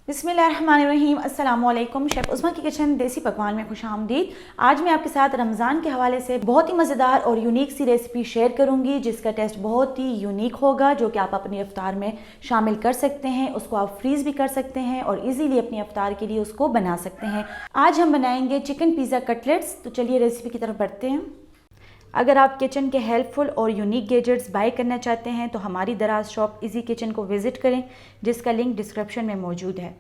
बिस्मिल्लाहिर्रहमानिर्रहीम। अस्सलाम वालेकुम। शेफ़ उस्मा की किचन देसी पकवान में खुशामदीद। आज मैं आपके साथ रमज़ान के हवाले से बहुत ही मज़ेदार और यूनिक सी रेसिपी शेयर करूंगी, जिसका टेस्ट बहुत ही यूनिक होगा, जो कि आप अपनी इफ्तार में शामिल कर सकते हैं। उसको आप फ्रीज़ भी कर सकते हैं और इजीली अपनी इफ्तार के लिए उसको बना सकते हैं। आज हम बनाएंगे चिकन पिज़्ज़ा कटलेट्स। तो चलिए रेसिपी की तरफ बढ़ते हैं। अगर आप किचन के हेल्पफुल और यूनिक गैजेट्स बाय करना चाहते हैं तो हमारी दराज शॉप इजी किचन को विज़िट करें, जिसका लिंक डिस्क्रिप्शन में मौजूद है।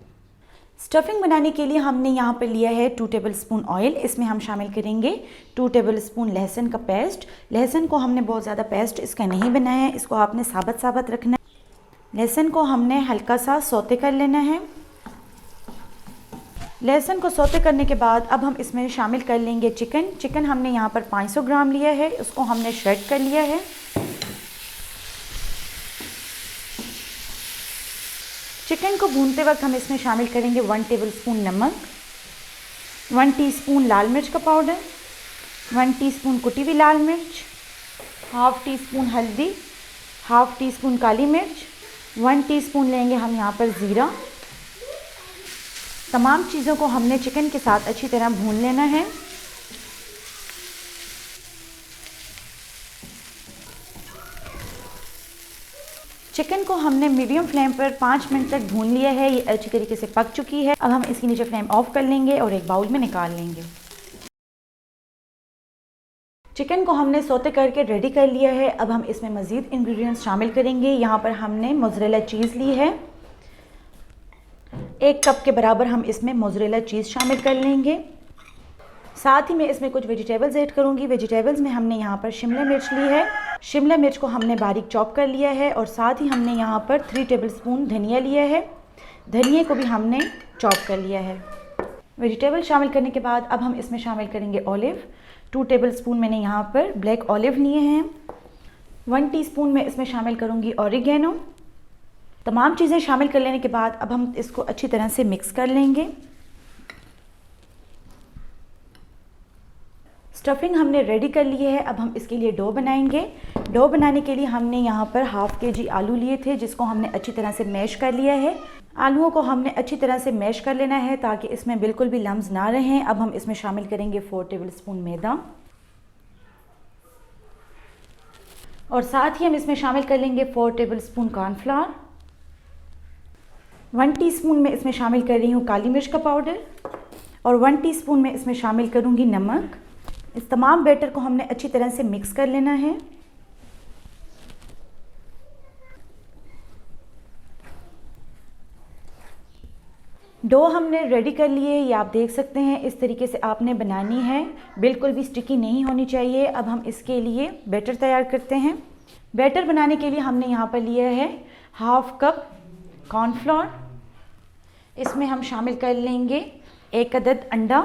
स्टफिंग बनाने के लिए हमने यहाँ पर लिया है 2 टेबलस्पून ऑयल। इसमें हम शामिल करेंगे 2 टेबलस्पून लहसुन का पेस्ट। लहसुन को हमने बहुत ज़्यादा पेस्ट इसका नहीं बनाया है, इसको आपने साबुत साबुत रखना है। लहसुन को हमने हल्का सा सौते कर लेना है। लहसुन को सौते करने के बाद अब हम इसमें शामिल कर लेंगे चिकन। चिकन हमने यहाँ पर 500 ग्राम लिया है, उसको हमने श्रेड कर लिया है। चिकन को भूनते वक्त हम इसमें शामिल करेंगे 1 टेबलस्पून नमक, 1 टीस्पून लाल मिर्च का पाउडर, 1 टीस्पून कुटी हुई लाल मिर्च, हाफ टी स्पून हल्दी, हाफ टी स्पून काली मिर्च, 1 टीस्पून लेंगे हम यहाँ पर ज़ीरा। तमाम चीज़ों को हमने चिकन के साथ अच्छी तरह भून लेना है। चिकन को हमने मीडियम फ्लेम पर 5 मिनट तक भून लिया है। ये अच्छी तरीके से पक चुकी है। अब हम इसकी नीचे फ्लेम ऑफ कर लेंगे और एक बाउल में निकाल लेंगे। चिकन को हमने सौते करके रेडी कर लिया है। अब हम इसमें मज़ीद इंग्रेडिएंट्स शामिल करेंगे। यहाँ पर हमने मोज़रेला चीज़ ली है, 1 कप के बराबर हम इसमें मोज़रेला चीज़ शामिल कर लेंगे। साथ ही मैं इसमें कुछ वेजिटेबल्स ऐड करूँगी। वेजिटेबल्स में हमने यहाँ पर शिमला मिर्च ली है। शिमला मिर्च को हमने बारीक चॉप कर लिया है और साथ ही हमने यहाँ पर 3 टेबलस्पून धनिया लिया है। धनिया को भी हमने चॉप कर लिया है। वेजिटेबल शामिल करने के बाद अब हम इसमें शामिल करेंगे ऑलिव। 2 टेबलस्पून मैंने यहाँ पर ब्लैक ऑलिव लिए हैं। 1 टीस्पून मैं इसमें शामिल करूँगी ऑरिगेनो। तमाम चीज़ें शामिल कर लेने के बाद अब हम इसको अच्छी तरह से मिक्स कर लेंगे। स्टफिंग हमने रेडी कर ली है। अब हम इसके लिए डो बनाएंगे। डो बनाने के लिए हमने यहाँ पर हाफ केजी आलू लिए थे, जिसको हमने अच्छी तरह से मैश कर लिया है। आलूओं को हमने अच्छी तरह से मैश कर लेना है ताकि इसमें बिल्कुल भी लम्स ना रहें। अब हम इसमें शामिल करेंगे 4 टेबलस्पून मैदा और साथ ही हम इसमें शामिल कर लेंगे 4 टेबलस्पून कॉर्नफ्लावर। 1 टीस्पून में इसमें शामिल कर रही हूँ काली मिर्च का पाउडर और 1 टीस्पून में इसमें शामिल करूँगी नमक। इस तमाम बैटर को हमने अच्छी तरह से मिक्स कर लेना है। डो हमने रेडी कर लिए, ये आप देख सकते हैं। इस तरीके से आपने बनानी है, बिल्कुल भी स्टिकी नहीं होनी चाहिए। अब हम इसके लिए बैटर तैयार करते हैं। बैटर बनाने के लिए हमने यहाँ पर लिया है हाफ कप कॉर्नफ्लोर। इसमें हम शामिल कर लेंगे 1 अदद अंडा,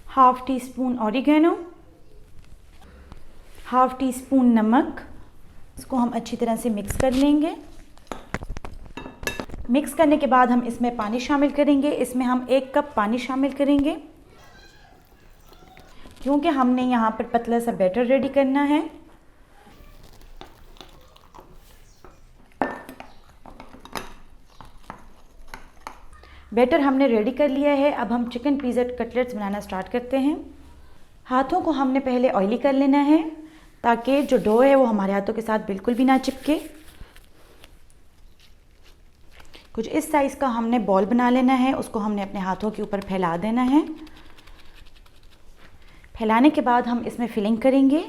half tea spoon oregano, half tea spoon नमक। इसको हम अच्छी तरह से मिक्स कर लेंगे। मिक्स करने के बाद हम इसमें पानी शामिल करेंगे। इसमें हम 1 कप पानी शामिल करेंगे, क्योंकि हमने यहाँ पर पतला सा बैटर रेडी करना है। बैटर हमने रेडी कर लिया है। अब हम चिकन पिज़्ज़ा कटलेट्स बनाना स्टार्ट करते हैं। हाथों को हमने पहले ऑयली कर लेना है ताकि जो डो है वो हमारे हाथों के साथ बिल्कुल भी ना चिपके। कुछ इस साइज़ का हमने बॉल बना लेना है, उसको हमने अपने हाथों के ऊपर फैला देना है। फैलाने के बाद हम इसमें फिलिंग करेंगे।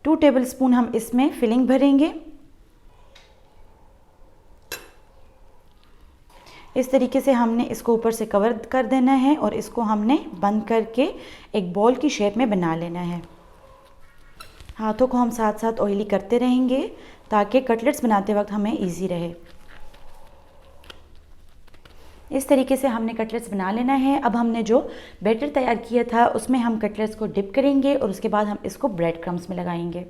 2 टेबलस्पून हम इसमें फिलिंग भरेंगे। इस तरीके से हमने इसको ऊपर से कवर कर देना है और इसको हमने बंद करके एक बॉल की शेप में बना लेना है। हाथों को हम साथ साथ ऑयली करते रहेंगे ताकि कटलेट्स बनाते वक्त हमें इजी रहे। इस तरीके से हमने कटलेट्स बना लेना है। अब हमने जो बैटर तैयार किया था उसमें हम कटलेट्स को डिप करेंगे और उसके बाद हम इसको ब्रेड क्रम्स में लगाएंगे।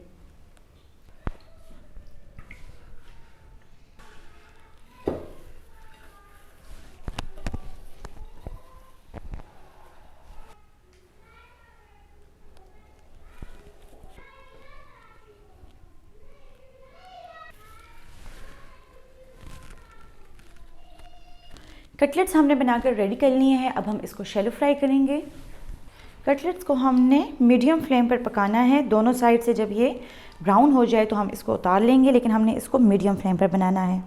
कटलेट्स हमने बनाकर रेडी कर लिए हैं। अब हम इसको शैलो फ्राई करेंगे। कटलेट्स को हमने मीडियम फ्लेम पर पकाना है। दोनों साइड से जब ये ब्राउन हो जाए तो हम इसको उतार लेंगे, लेकिन हमने इसको मीडियम फ्लेम पर बनाना है।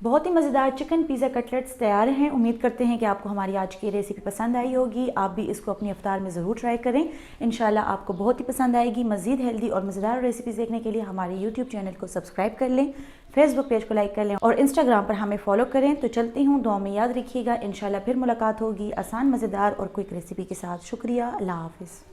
बहुत ही मज़ेदार चिकन पिज़्ज़ा कटलेट्स तैयार हैं। उम्मीद करते हैं कि आपको हमारी आज की रेसिपी पसंद आई होगी। आप भी इसको अपनी इफ्तार में ज़रूर ट्राई करें। इंशाल्लाह आपको बहुत ही पसंद आएगी। मज़ीद हेल्दी और मज़ेदार रेसिपीज़ देखने के लिए हमारे यूट्यूब चैनल को सब्सक्राइब कर लें, फेसबुक पेज को लाइक कर लें और इंस्टाग्राम पर हमें फॉलो करें। तो चलती हूँ, दुआ में याद रखिएगा। इंशाल्लाह फिर मुलाकात होगी आसान, मज़ेदार और क्विक रेसिपी के साथ। शुक्रिया, अल्लाह हाफ़िज़।